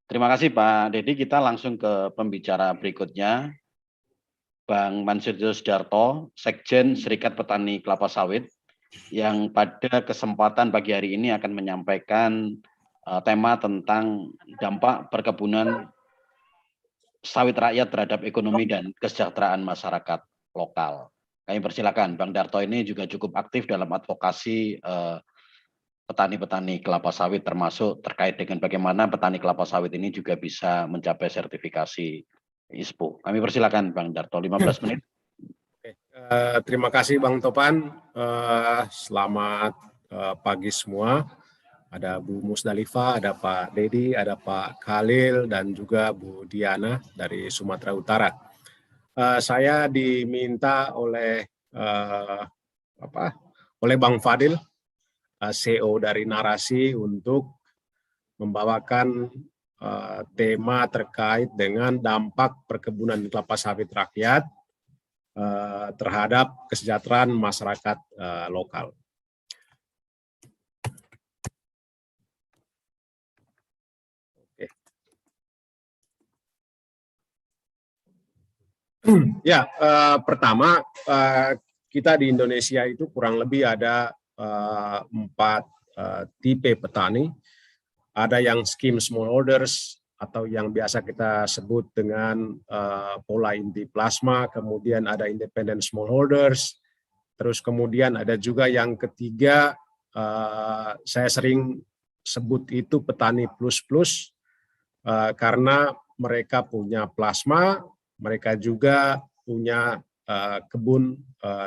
Terima kasih Pak Dedi. Kita langsung ke pembicara berikutnya, Bang Mansur Sudarto, Sekjen Serikat Petani Kelapa Sawit, yang pada kesempatan pagi hari ini akan menyampaikan tema tentang dampak perkebunan sawit rakyat terhadap ekonomi dan kesejahteraan masyarakat lokal. Kami persilakan, Bang Darto ini juga cukup aktif dalam advokasi petani-petani kelapa sawit, termasuk terkait dengan bagaimana petani kelapa sawit ini juga bisa mencapai sertifikasi ISPO. Kami persilakan Bang Darto, 15 menit. Oke, terima kasih Bang Topan. Selamat pagi semua. Ada Bu Musdalifah, ada Pak Dedi, ada Pak Khalil, dan juga Bu Diana dari Sumatera Utara. Saya diminta oleh Bang Fadil, CEO dari Narasi, untuk membawakan tema terkait dengan dampak perkebunan kelapa sawit rakyat terhadap kesejahteraan masyarakat lokal. Ya, pertama kita di Indonesia itu kurang lebih ada 4 tipe petani. Ada yang scheme smallholders atau yang biasa kita sebut dengan pola inti plasma, kemudian ada independent smallholders, terus kemudian ada juga yang ketiga, saya sering sebut itu petani plus-plus, karena mereka punya plasma, mereka juga punya kebun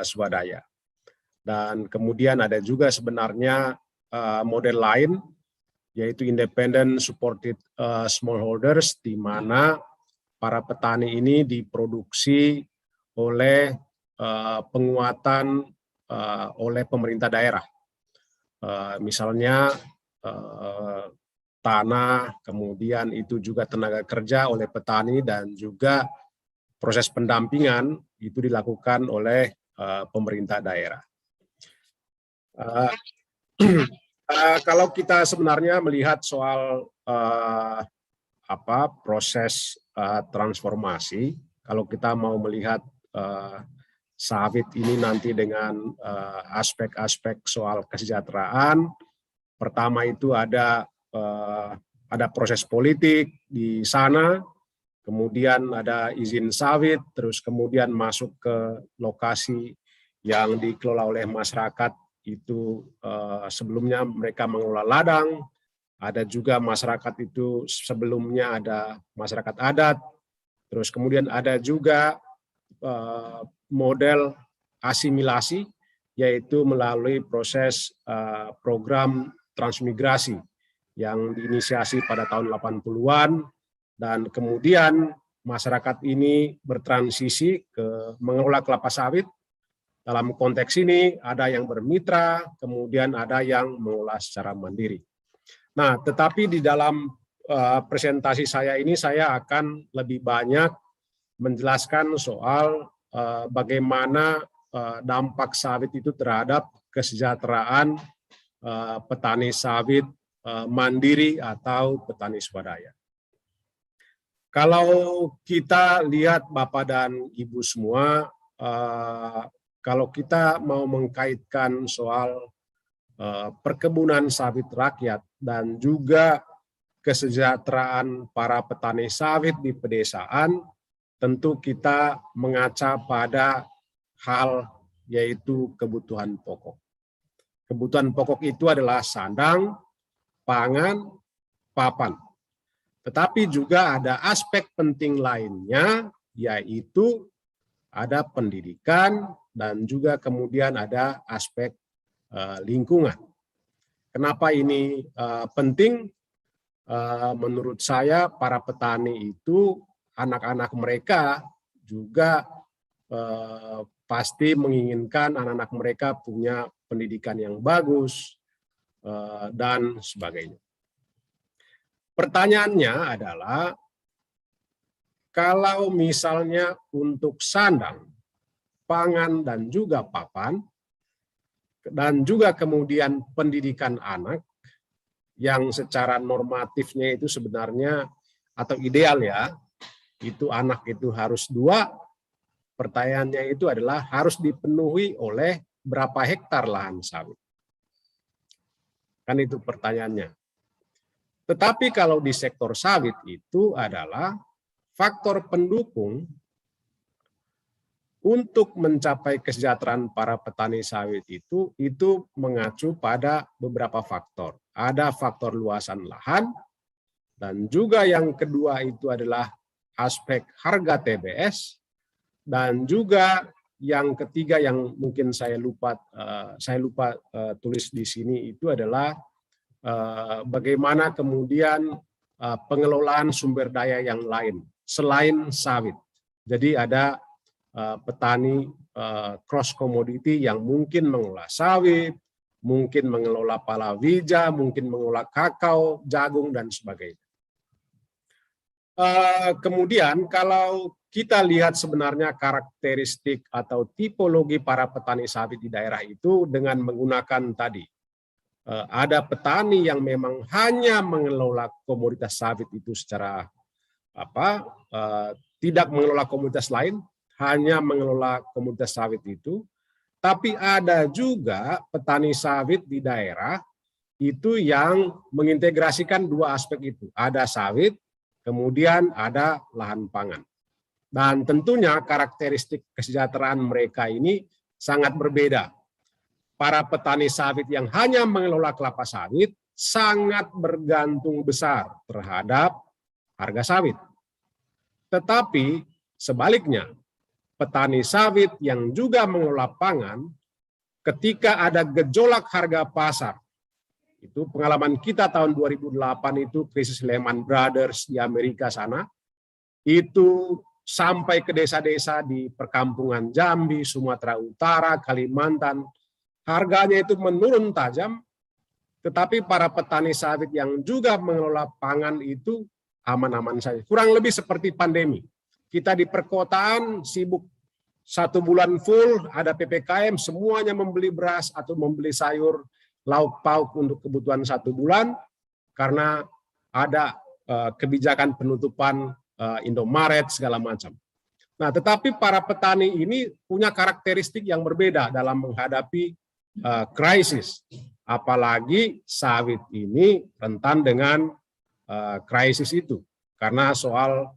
swadaya. Dan kemudian ada juga sebenarnya model lain, yaitu independent supported smallholders, di mana para petani ini diproduksi oleh penguatan oleh pemerintah daerah. Misalnya tanah, kemudian itu juga tenaga kerja oleh petani, dan juga proses pendampingan itu dilakukan oleh pemerintah daerah. Kalau kita sebenarnya melihat soal proses transformasi, kalau kita mau melihat sawit ini nanti dengan aspek-aspek soal kesejahteraan, pertama itu ada proses politik di sana, kemudian ada izin sawit, terus kemudian masuk ke lokasi yang dikelola oleh masyarakat. Itu sebelumnya mereka mengelola ladang, ada juga masyarakat itu sebelumnya ada masyarakat adat, terus kemudian ada juga model asimilasi, yaitu melalui proses program transmigrasi yang diinisiasi pada tahun 80-an, dan kemudian masyarakat ini bertransisi ke mengelola kelapa sawit. Dalam konteks ini ada yang bermitra, kemudian ada yang mengolah secara mandiri. Nah, tetapi di dalam presentasi saya ini saya akan lebih banyak menjelaskan soal bagaimana dampak sawit itu terhadap kesejahteraan petani sawit mandiri atau petani swadaya. Kalau kita lihat Bapak dan Ibu semua, kalau kita mau mengkaitkan soal perkebunan sawit rakyat dan juga kesejahteraan para petani sawit di pedesaan, tentu kita mengaca pada hal yaitu kebutuhan pokok. Kebutuhan pokok itu adalah sandang, pangan, papan. Tetapi juga ada aspek penting lainnya, yaitu ada pendidikan dan juga kemudian ada aspek lingkungan. Kenapa ini penting? Menurut saya para petani itu, anak-anak mereka juga pasti menginginkan anak-anak mereka punya pendidikan yang bagus dan sebagainya. Pertanyaannya adalah, kalau misalnya untuk sandang, pangan, dan juga papan, dan juga kemudian pendidikan anak, yang secara normatifnya itu sebenarnya atau ideal ya, itu anak itu harus 2. Pertanyaannya itu adalah harus dipenuhi oleh berapa hektar lahan sawit. Kan itu pertanyaannya. Tetapi kalau di sektor sawit itu adalah faktor pendukung untuk mencapai kesejahteraan para petani sawit itu mengacu pada beberapa faktor. Ada faktor luasan lahan, dan juga yang kedua itu adalah aspek harga TBS, dan juga yang ketiga yang mungkin saya lupa tulis di sini itu adalah bagaimana kemudian pengelolaan sumber daya yang lain selain sawit. Jadi ada petani cross commodity yang mungkin mengelola sawit, mungkin mengelola palawija, mungkin mengelola kakao, jagung, dan sebagainya. Kemudian kalau kita lihat sebenarnya karakteristik atau tipologi para petani sawit di daerah itu dengan menggunakan tadi, ada petani yang memang hanya mengelola komoditas sawit itu secara tidak mengelola komoditas lain, hanya mengelola komoditas sawit itu. Tapi ada juga petani sawit di daerah itu yang mengintegrasikan 2 aspek itu. Ada sawit, kemudian ada lahan pangan. Dan tentunya karakteristik kesejahteraan mereka ini sangat berbeda. Para petani sawit yang hanya mengelola kelapa sawit sangat bergantung besar terhadap harga sawit. Tetapi sebaliknya, petani sawit yang juga mengelola pangan, ketika ada gejolak harga pasar, itu pengalaman kita tahun 2008 itu krisis Lehman Brothers di Amerika sana, itu sampai ke desa-desa di perkampungan Jambi, Sumatera Utara, Kalimantan, harganya itu menurun tajam, tetapi para petani sawit yang juga mengelola pangan itu aman-aman saja. Kurang lebih seperti pandemi. Kita di perkotaan sibuk 1 bulan full, ada PPKM, semuanya membeli beras atau membeli sayur, lauk pauk untuk kebutuhan 1 bulan, karena ada kebijakan penutupan Indomaret segala macam. Nah, tetapi para petani ini punya karakteristik yang berbeda dalam menghadapi krisis. Apalagi sawit ini rentan dengan krisis itu, karena soal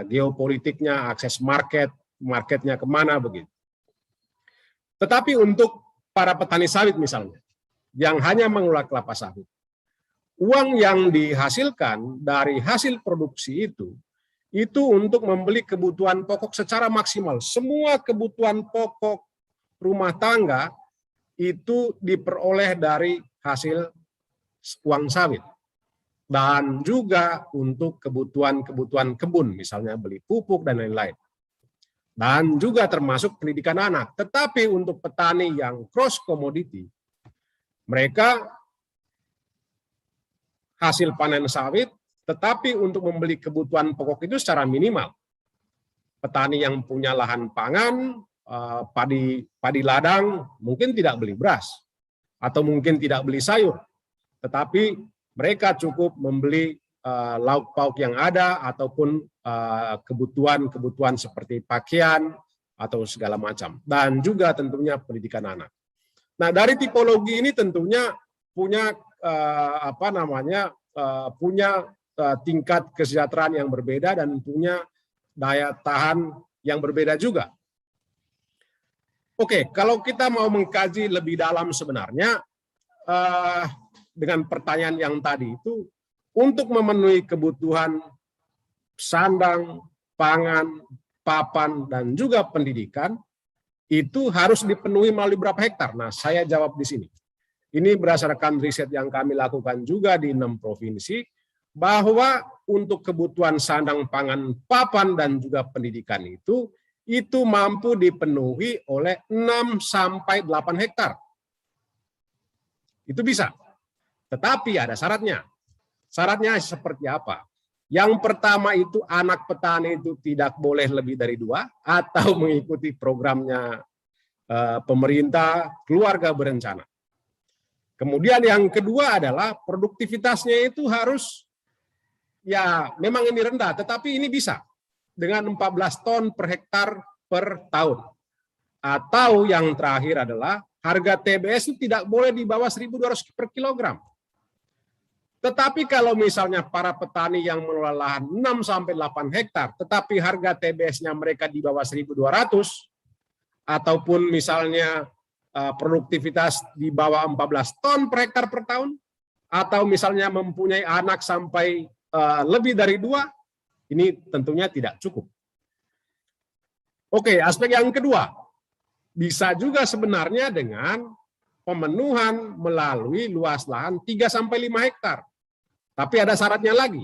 geopolitiknya, akses marketnya kemana begitu. Tetapi untuk para petani sawit misalnya, yang hanya mengelola kelapa sawit, uang yang dihasilkan dari hasil produksi itu untuk membeli kebutuhan pokok secara maksimal. Semua kebutuhan pokok rumah tangga itu diperoleh dari hasil uang sawit. Dan juga untuk kebutuhan-kebutuhan kebun, misalnya beli pupuk dan lain-lain. Dan juga termasuk pendidikan anak. Tetapi untuk petani yang cross commodity, mereka hasil panen sawit, tetapi untuk membeli kebutuhan pokok itu secara minimal. Petani yang punya lahan pangan, padi ladang, mungkin tidak beli beras, atau mungkin tidak beli sayur, tetapi mereka cukup membeli lauk pauk yang ada, ataupun kebutuhan seperti pakaian atau segala macam, dan juga tentunya pendidikan anak. Nah, dari tipologi ini tentunya punya punya tingkat kesejahteraan yang berbeda dan punya daya tahan yang berbeda juga. Oke, kalau kita mau mengkaji lebih dalam sebenarnya dengan pertanyaan yang tadi itu, untuk memenuhi kebutuhan sandang, pangan, papan, dan juga pendidikan, itu harus dipenuhi melalui berapa hektar? Nah, saya jawab di sini. Ini berdasarkan riset yang kami lakukan juga di 6 provinsi, bahwa untuk kebutuhan sandang, pangan, papan, dan juga pendidikan itu mampu dipenuhi oleh 6-8 hektar. Itu bisa. Tetapi ada syaratnya. Syaratnya seperti apa? Yang pertama itu anak petani itu tidak boleh lebih dari 2 atau mengikuti programnya pemerintah keluarga berencana. Kemudian yang kedua adalah produktivitasnya itu harus ya memang ini rendah, tetapi ini bisa dengan 14 ton per hektar per tahun. Atau yang terakhir adalah harga TBS itu tidak boleh di bawah 1.200 per kilogram. Tetapi kalau misalnya para petani yang mengelola lahan 6-8 hektar, tetapi harga TBS-nya mereka di bawah 1.200, ataupun misalnya produktivitas di bawah 14 ton per hektar per tahun, atau misalnya mempunyai anak sampai lebih dari 2, ini tentunya tidak cukup. Oke, aspek yang kedua, bisa juga sebenarnya dengan pemenuhan melalui luas lahan 3-5 hektar. Tapi ada syaratnya lagi.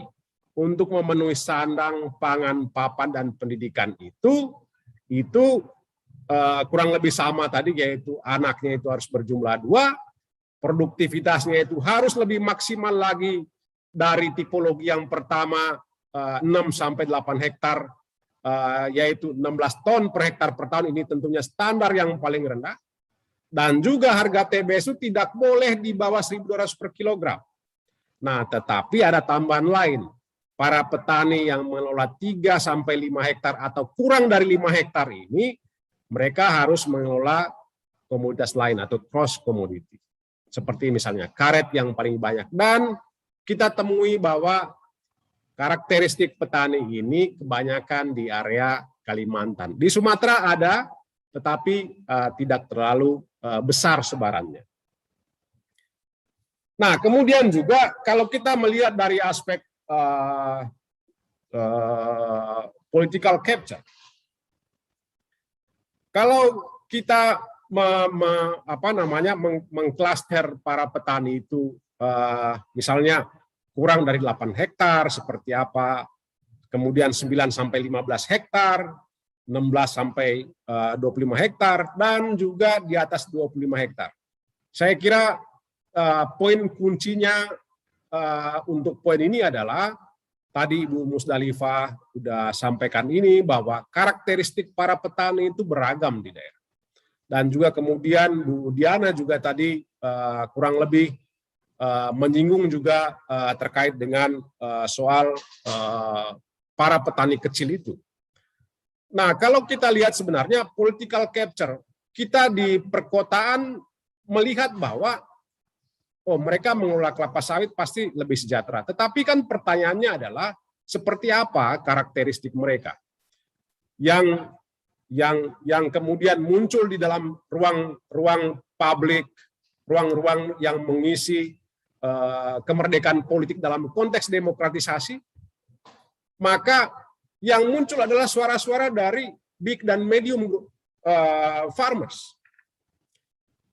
Untuk memenuhi sandang, pangan, papan, dan pendidikan itu kurang lebih sama tadi, yaitu anaknya itu harus berjumlah 2, produktivitasnya itu harus lebih maksimal lagi dari tipologi yang pertama 6-8 hektar, yaitu 16 ton per hektar per tahun. Ini tentunya standar yang paling rendah. Dan juga harga TBS itu tidak boleh di bawah 1.200 per kilogram. Nah, tetapi ada tambahan lain. Para petani yang mengelola 3-5 hektar atau kurang dari 5 hektar ini, mereka harus mengelola komoditas lain atau cross commodity. Seperti misalnya karet yang paling banyak. Dan kita temui bahwa karakteristik petani ini kebanyakan di area Kalimantan. Di Sumatera ada, tetapi tidak terlalu besar sebarannya. Nah, kemudian juga kalau kita melihat dari aspek political capture, kalau kita mengklaster para petani itu, misalnya kurang dari 8 hektar seperti apa, kemudian 9-15 hektar, 16-25 hektar, dan juga di atas 25 hektar. Saya kira poin kuncinya untuk poin ini adalah tadi Bu Musdalifah sudah sampaikan ini, bahwa karakteristik para petani itu beragam di daerah. Dan juga kemudian Bu Diana juga tadi kurang lebih menyinggung juga terkait dengan soal para petani kecil itu. Nah, kalau kita lihat sebenarnya political capture, kita di perkotaan melihat bahwa mereka mengelola kelapa sawit pasti lebih sejahtera. Tetapi kan pertanyaannya adalah seperti apa karakteristik mereka yang kemudian muncul di dalam ruang publik, ruang-ruang yang mengisi kemerdekaan politik dalam konteks demokratisasi. Maka yang muncul adalah suara-suara dari big dan medium farmers,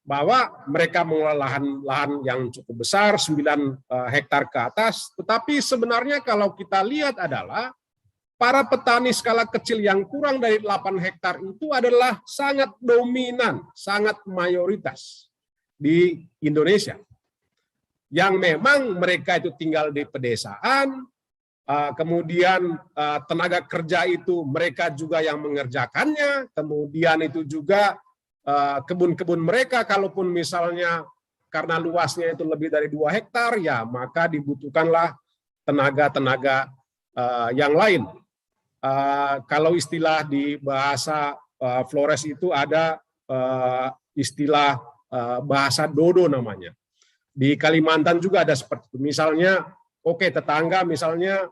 bahwa mereka mengelola lahan yang cukup besar, 9 hektar ke atas, tetapi sebenarnya kalau kita lihat adalah para petani skala kecil yang kurang dari 8 hektar itu adalah sangat dominan, sangat mayoritas di Indonesia. Yang memang mereka itu tinggal di pedesaan, kemudian tenaga kerja itu mereka juga yang mengerjakannya, kemudian itu juga kebun-kebun mereka, kalaupun misalnya karena luasnya itu lebih dari 2 hektar, ya maka dibutuhkanlah tenaga-tenaga yang lain. Kalau istilah di bahasa Flores itu ada istilah bahasa dodo namanya. Di Kalimantan juga ada seperti itu. Misalnya, tetangga misalnya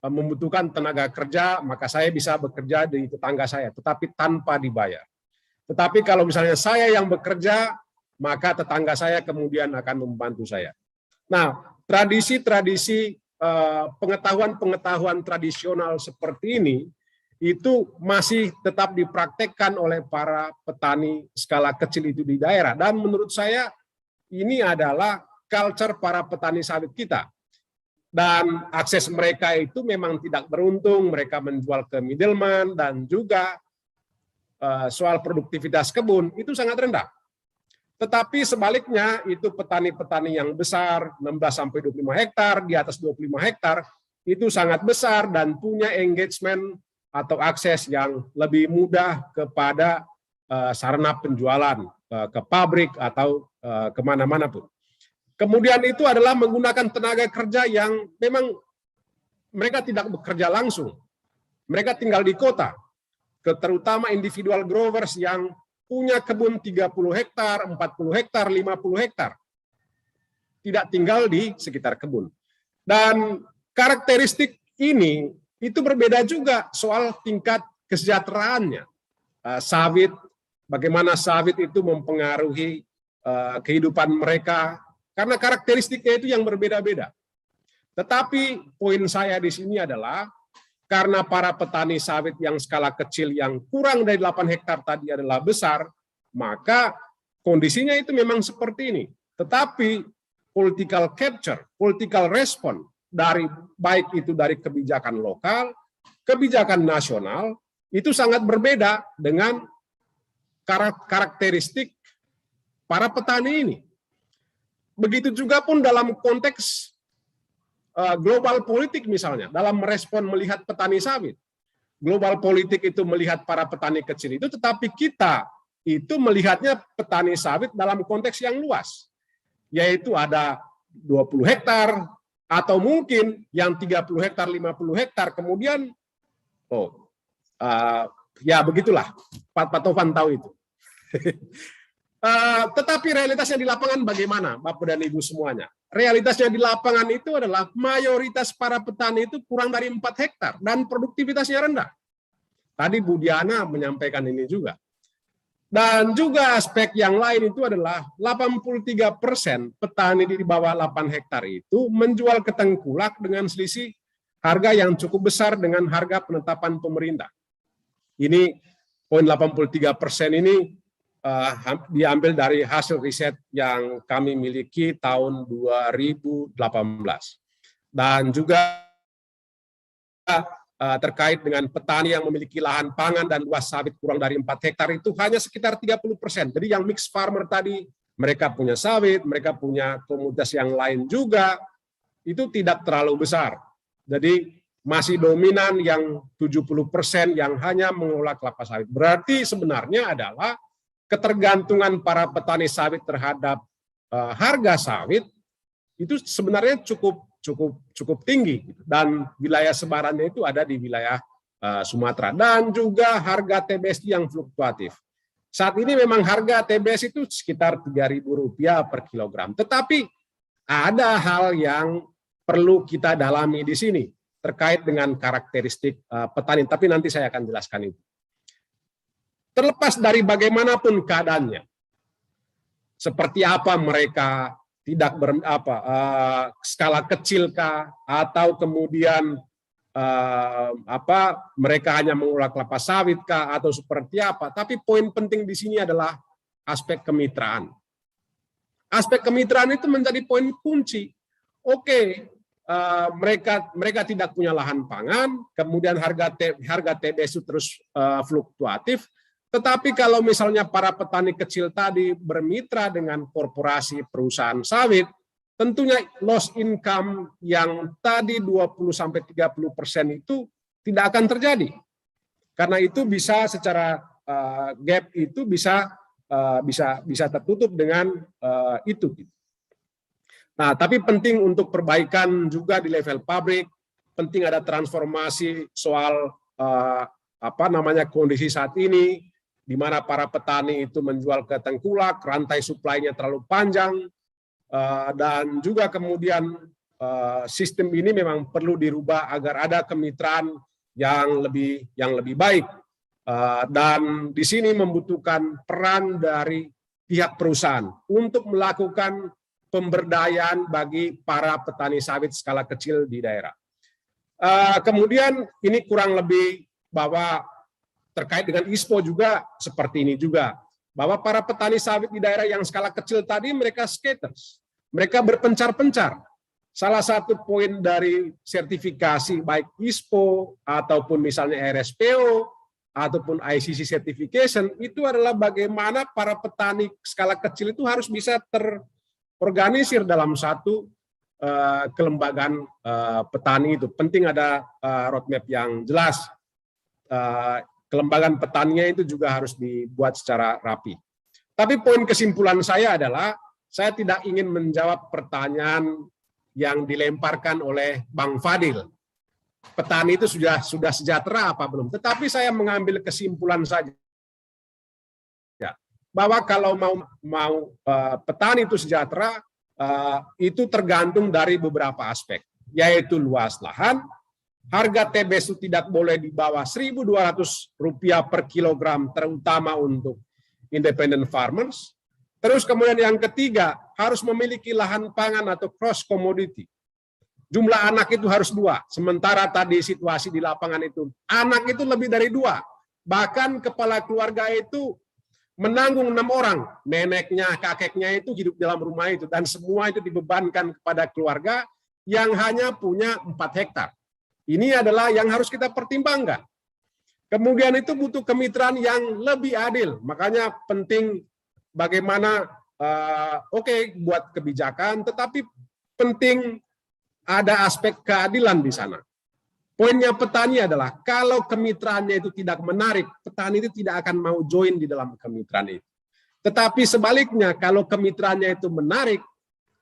membutuhkan tenaga kerja, maka saya bisa bekerja di tetangga saya, tetapi tanpa dibayar. Tetapi kalau misalnya saya yang bekerja, maka tetangga saya kemudian akan membantu saya. Nah, tradisi-tradisi pengetahuan tradisional seperti ini itu masih tetap dipraktekkan oleh para petani skala kecil itu di daerah. Dan menurut saya ini adalah culture para petani sawit kita. Dan akses mereka itu memang tidak beruntung, mereka menjual ke middleman, dan juga soal produktivitas kebun itu sangat rendah. Tetapi sebaliknya itu petani-petani yang besar, 16-25 hektar, di atas 25 hektar, itu sangat besar dan punya engagement atau akses yang lebih mudah kepada sarana penjualan ke pabrik atau kemana-mana pun. Kemudian itu adalah menggunakan tenaga kerja yang memang mereka tidak bekerja langsung. Mereka tinggal di kota, terutama individual growers yang punya kebun 30 hektar, 40 hektar, 50 hektar. Tidak tinggal di sekitar kebun. Dan karakteristik ini itu berbeda juga soal tingkat kesejahteraannya. Sawit, bagaimana sawit itu mempengaruhi kehidupan mereka, karena karakteristiknya itu yang berbeda-beda. Tetapi poin saya di sini adalah karena para petani sawit yang skala kecil yang kurang dari 8 hektar tadi adalah besar, maka kondisinya itu memang seperti ini. Tetapi political capture, political response dari baik itu dari kebijakan lokal, kebijakan nasional itu sangat berbeda dengan karakteristik para petani ini. Begitu juga pun dalam konteks global politik misalnya, dalam merespon melihat petani sawit. Global politik itu melihat para petani kecil itu, tetapi kita itu melihatnya petani sawit dalam konteks yang luas. Yaitu ada 20 hektar, atau mungkin yang 30 hektar, 50 hektar, kemudian, ya begitulah, Pak Tovan tahu itu. Tetapi realitasnya di lapangan bagaimana, Bapak dan Ibu semuanya? Realitasnya di lapangan itu adalah mayoritas para petani itu kurang dari 4 hektar dan produktivitasnya rendah. Tadi Bu Diana menyampaikan ini juga. Dan juga aspek yang lain itu adalah 83% petani di bawah 8 hektar itu menjual ke tengkulak dengan selisih harga yang cukup besar dengan harga penetapan pemerintah. Ini poin 83% ini diambil dari hasil riset yang kami miliki tahun 2018. Dan juga terkait dengan petani yang memiliki lahan pangan dan luas sawit kurang dari 4 hektar itu hanya sekitar 30%. Jadi yang mixed farmer tadi, mereka punya sawit, mereka punya komoditas yang lain juga, itu tidak terlalu besar. Jadi masih dominan yang 70% yang hanya mengelola kelapa sawit. Berarti sebenarnya adalah ketergantungan para petani sawit terhadap harga sawit itu sebenarnya cukup tinggi, dan wilayah sebarannya itu ada di wilayah Sumatera, dan juga harga TBS yang fluktuatif. Saat ini memang harga TBS itu sekitar Rp3.000 per kilogram. Tetapi ada hal yang perlu kita dalami di sini terkait dengan karakteristik petani, tapi nanti saya akan jelaskan itu. Terlepas dari bagaimanapun keadaannya, seperti apa mereka tidak skala kecilkah, atau kemudian mereka hanya mengolah kelapa sawit kah, atau seperti apa. Tapi poin penting di sini adalah aspek kemitraan. Aspek kemitraan itu menjadi poin kunci. Oke, mereka tidak punya lahan pangan, kemudian harga TBS itu terus fluktuatif. Tetapi kalau misalnya para petani kecil tadi bermitra dengan korporasi perusahaan sawit, tentunya loss income yang tadi 20-30% itu tidak akan terjadi. Karena itu bisa secara gap itu bisa tertutup dengan itu. Nah, tapi penting untuk perbaikan juga di level pabrik, penting ada transformasi soal kondisi saat ini, di mana para petani itu menjual ke tengkulak, rantai suplainya terlalu panjang, dan juga kemudian sistem ini memang perlu dirubah agar ada kemitraan yang lebih baik, dan di sini membutuhkan peran dari pihak perusahaan untuk melakukan pemberdayaan bagi para petani sawit skala kecil di daerah. Kemudian ini kurang lebih bahwa terkait dengan ISPO juga seperti ini juga, bahwa para petani sawit di daerah yang skala kecil tadi mereka skaters, mereka berpencar-pencar. Salah satu poin dari sertifikasi baik ISPO ataupun misalnya RSPO ataupun ICC certification itu adalah bagaimana para petani skala kecil itu harus bisa terorganisir dalam satu kelembagaan petani itu. Penting ada roadmap yang jelas. Kelembagaan petaninya itu juga harus dibuat secara rapi. Tapi poin kesimpulan saya adalah, saya tidak ingin menjawab pertanyaan yang dilemparkan oleh Bang Fadil. petani itu sudah sejahtera apa belum. Tetapi saya mengambil kesimpulan saja bahwa kalau mau petani itu sejahtera, itu tergantung dari beberapa aspek, yaitu luas lahan, harga TBS itu tidak boleh di bawah Rp1.200 per kilogram, terutama untuk independent farmers. Terus kemudian yang ketiga, harus memiliki lahan pangan atau cross commodity. Jumlah anak itu harus 2, sementara tadi situasi di lapangan itu, anak itu lebih dari 2. Bahkan kepala keluarga itu menanggung 6 orang, neneknya, kakeknya itu hidup dalam rumah itu, dan semua itu dibebankan kepada keluarga yang hanya punya 4 hektar. Ini adalah yang harus kita pertimbangkan. Kemudian itu butuh kemitraan yang lebih adil, makanya penting bagaimana, buat kebijakan, tetapi penting ada aspek keadilan di sana. Poinnya petani adalah kalau kemitraannya itu tidak menarik, petani itu tidak akan mau join di dalam kemitraan itu. Tetapi sebaliknya, kalau kemitraannya itu menarik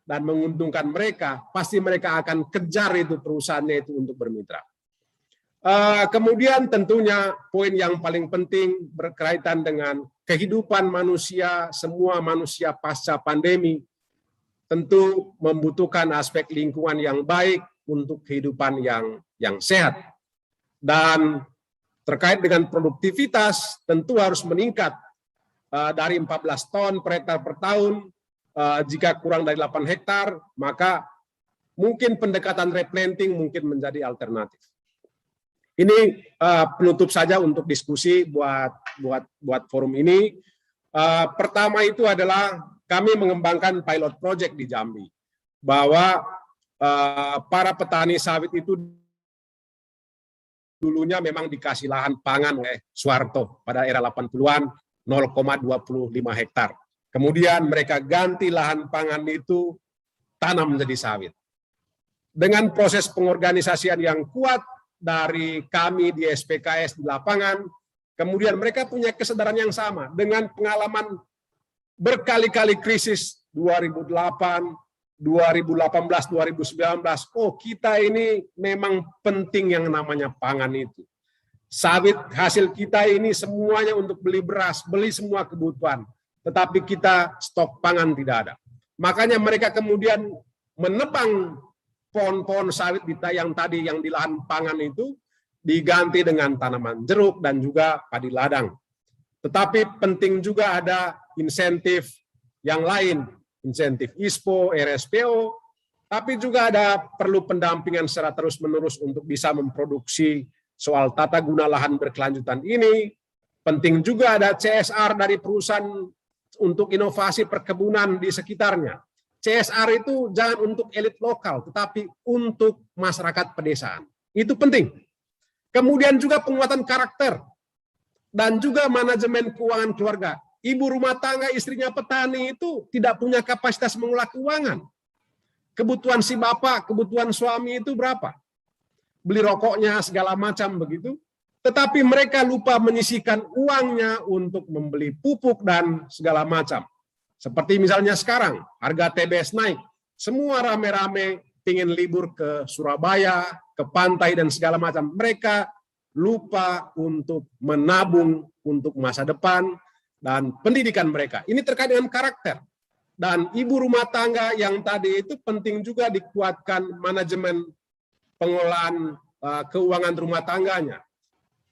dan menguntungkan mereka, pasti mereka akan kejar itu perusahaannya itu untuk bermitra. Kemudian tentunya poin yang paling penting berkaitan dengan kehidupan manusia, semua manusia pasca pandemi, tentu membutuhkan aspek lingkungan yang baik untuk kehidupan yang sehat. Dan terkait dengan produktivitas, tentu harus meningkat dari 14 ton per hektar per tahun. Jika kurang dari 8 hektar, maka mungkin pendekatan replanting mungkin menjadi alternatif. Ini penutup saja untuk diskusi buat forum ini. Pertama itu adalah kami mengembangkan pilot project di Jambi, bahwa para petani sawit itu dulunya memang dikasih lahan pangan oleh Soeharto pada era 80-an 0,25 hektar. Kemudian mereka ganti lahan pangan itu tanam menjadi sawit. Dengan proses pengorganisasian yang kuat dari kami di SPKS di lapangan, kemudian mereka punya kesadaran yang sama dengan pengalaman berkali-kali krisis 2008, 2018, 2019. Oh, kita ini memang penting yang namanya pangan itu. Sawit hasil kita ini semuanya untuk beli beras, beli semua kebutuhan. Tetapi kita stok pangan tidak ada. Makanya mereka kemudian menebang pohon-pohon sawit yang tadi yang di lahan pangan itu diganti dengan tanaman jeruk dan juga padi ladang. Tetapi penting juga ada insentif yang lain, insentif ISPO, RSPO, tapi juga ada perlu pendampingan secara terus-menerus untuk bisa memproduksi soal tata guna lahan berkelanjutan ini. Penting juga ada CSR dari perusahaan untuk inovasi perkebunan di sekitarnya. CSR itu jangan untuk elit lokal, tetapi untuk masyarakat pedesaan. Itu penting. Kemudian juga penguatan karakter dan juga manajemen keuangan keluarga. Ibu rumah tangga, istrinya petani itu tidak punya kapasitas mengelola keuangan. Kebutuhan si bapak, kebutuhan suami itu berapa? Beli rokoknya, segala macam begitu. Tetapi mereka lupa menyisihkan uangnya untuk membeli pupuk dan segala macam. Seperti misalnya sekarang, harga TBS naik. Semua rame-rame ingin libur ke Surabaya, ke pantai dan segala macam. Mereka lupa untuk menabung untuk masa depan dan pendidikan mereka. Ini terkait dengan karakter. Dan ibu rumah tangga yang tadi itu penting juga dikuatkan manajemen pengelolaan keuangan rumah tangganya.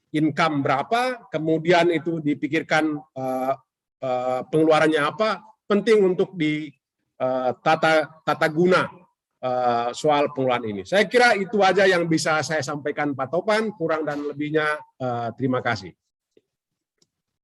Income berapa, kemudian itu dipikirkan pengeluarannya apa, penting untuk di tata guna soal pengelolaan ini. Saya kira itu aja yang bisa saya sampaikan Pak Topan, kurang dan lebihnya terima kasih.